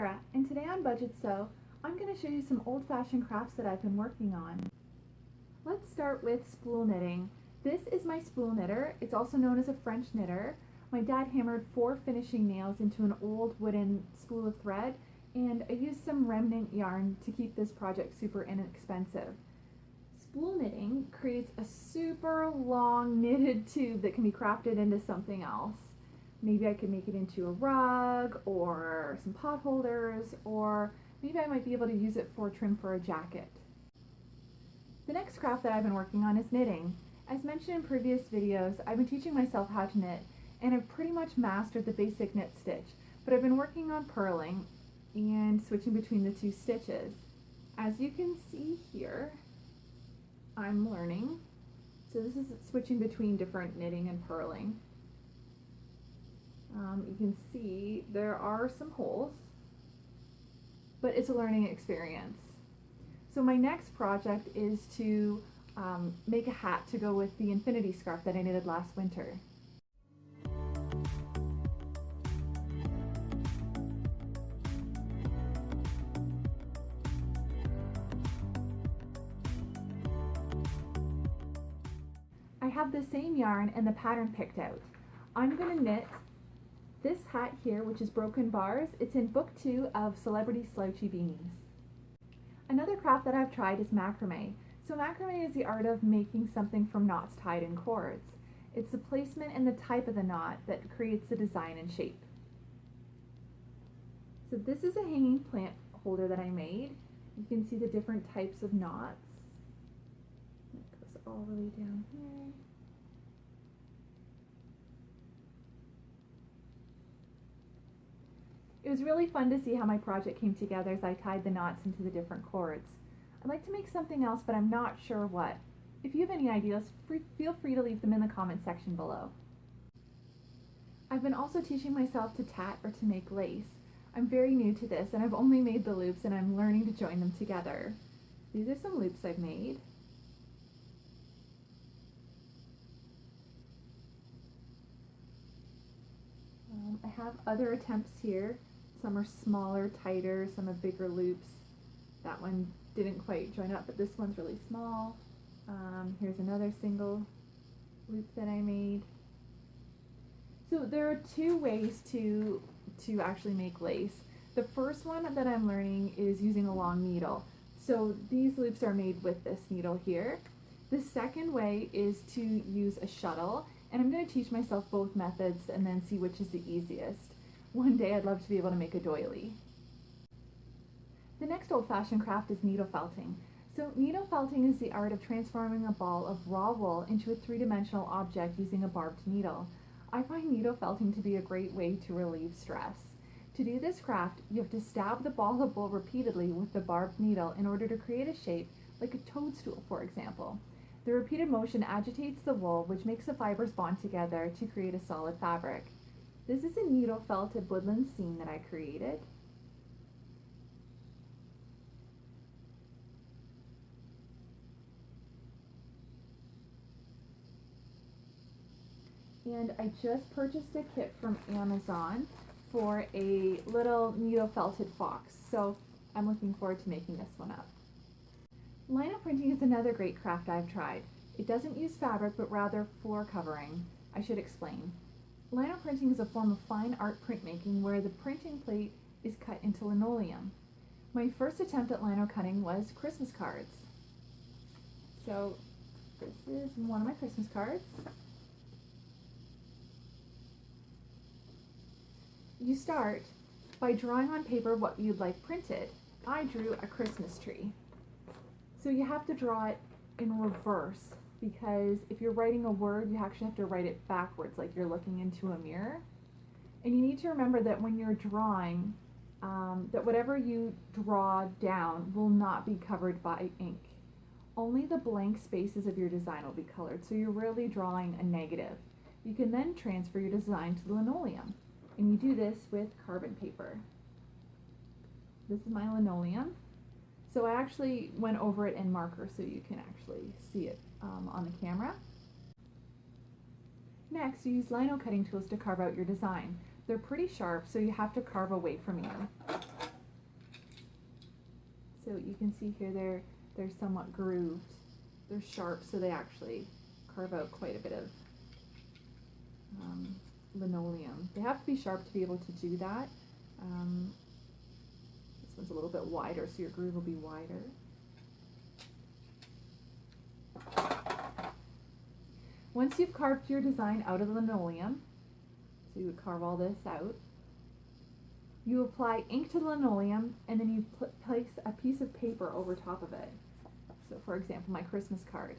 Sarah, and today on Budgetsew, I'm going to show you some old-fashioned crafts that I've been working on. Let's start with spool knitting. This is my spool knitter. It's also known as a French knitter. My dad hammered 4 finishing nails into an old wooden spool of thread, and I used some remnant yarn to keep this project super inexpensive. Spool knitting creates a super long knitted tube that can be crafted into something else. Maybe I could make it into a rug or some pot holders, or maybe I might be able to use it for trim for a jacket. The next craft that I've been working on is knitting. As mentioned in previous videos, I've been teaching myself how to knit, and I've pretty much mastered the basic knit stitch, but I've been working on purling and switching between the 2 stitches. As you can see here, I'm learning. So this is switching between different knitting and purling. You can see there are some holes, but it's a learning experience. So my next project is to make a hat to go with the infinity scarf that I knitted last winter. I have the same yarn and the pattern picked out. I'm going to knit this hat here, which is Broken Bars. It's in book 2 of Celebrity Slouchy Beanies. Another craft that I've tried is macrame. So macrame is the art of making something from knots tied in cords. It's the placement and the type of the knot that creates the design and shape. So this is a hanging plant holder that I made. You can see the different types of knots. It goes all the way down here. It was really fun to see how my project came together as I tied the knots into the different cords. I'd like to make something else, but I'm not sure what. If you have any ideas, feel free to leave them in the comment section below. I've been also teaching myself to tat or to make lace. I'm very new to this, and I've only made the loops, and I'm learning to join them together. These are some loops I've made. I have other attempts here. Some are smaller, tighter, some have bigger loops. That one didn't quite join up, but this one's really small. Here's another single loop that I made. So there are 2 ways to actually make lace. The first one that I'm learning is using a long needle. So these loops are made with this needle here. The second way is to use a shuttle, and I'm going to teach myself both methods and then see which is the easiest. One day I'd love to be able to make a doily. The next old-fashioned craft is needle felting. So needle felting is the art of transforming a ball of raw wool into a 3-dimensional object using a barbed needle. I find needle felting to be a great way to relieve stress. To do this craft, you have to stab the ball of wool repeatedly with the barbed needle in order to create a shape like a toadstool, for example. The repeated motion agitates the wool, which makes the fibers bond together to create a solid fabric. This is a needle felted woodland scene that I created. And I just purchased a kit from Amazon for a little needle felted fox, so I'm looking forward to making this one up. Lino printing is another great craft I've tried. It doesn't use fabric, but rather floor covering. I should explain. Lino printing is a form of fine art printmaking where the printing plate is cut into linoleum. My first attempt at lino cutting was Christmas cards. So this is one of my Christmas cards. You start by drawing on paper what you'd like printed. I drew a Christmas tree. So you have to draw it in reverse, because if you're writing a word, you actually have to write it backwards, like you're looking into a mirror. And you need to remember that when you're drawing, that whatever you draw down will not be covered by ink. Only the blank spaces of your design will be colored, so you're really drawing a negative. You can then transfer your design to the linoleum, and you do this with carbon paper. This is my linoleum. So I actually went over it in marker so you can actually see it on the camera. Next, you use lino cutting tools to carve out your design. They're pretty sharp, so you have to carve away from you. So you can see here they're somewhat grooved. They're sharp, so they actually carve out quite a bit of linoleum. They have to be sharp to be able to do that. This one's a little bit wider, so your groove will be wider. Once you've carved your design out of the linoleum, so you would carve all this out, you apply ink to the linoleum and then you place a piece of paper over top of it. So for example, my Christmas card.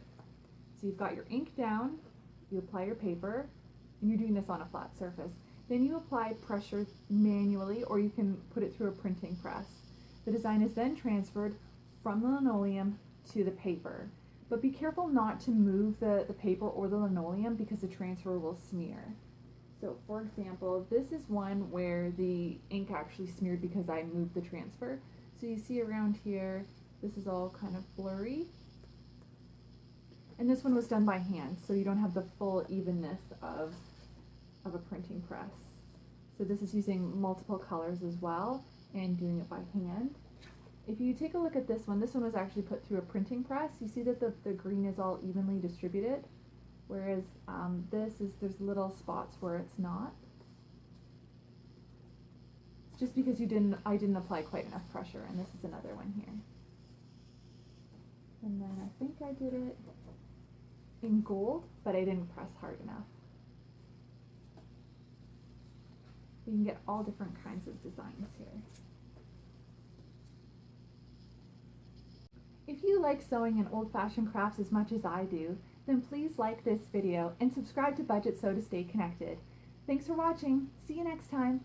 So you've got your ink down, you apply your paper, and you're doing this on a flat surface. Then you apply pressure manually, or you can put it through a printing press. The design is then transferred from the linoleum to the paper. But be careful not to move the paper or the linoleum because the transfer will smear. So for example, this is one where the ink actually smeared because I moved the transfer. So you see around here, this is all kind of blurry. And this one was done by hand, so you don't have the full evenness of a printing press. So this is using multiple colors as well and doing it by hand. If you take a look at this one was actually put through a printing press. You see that the green is all evenly distributed, whereas there's little spots where it's not. It's just because I didn't apply quite enough pressure, and this is another one here. And then I think I did it in gold, but I didn't press hard enough. You can get all different kinds of designs here. If you like sewing and old-fashioned crafts as much as I do, then please like this video and subscribe to Budgetsew to stay connected. Thanks for watching. See you next time.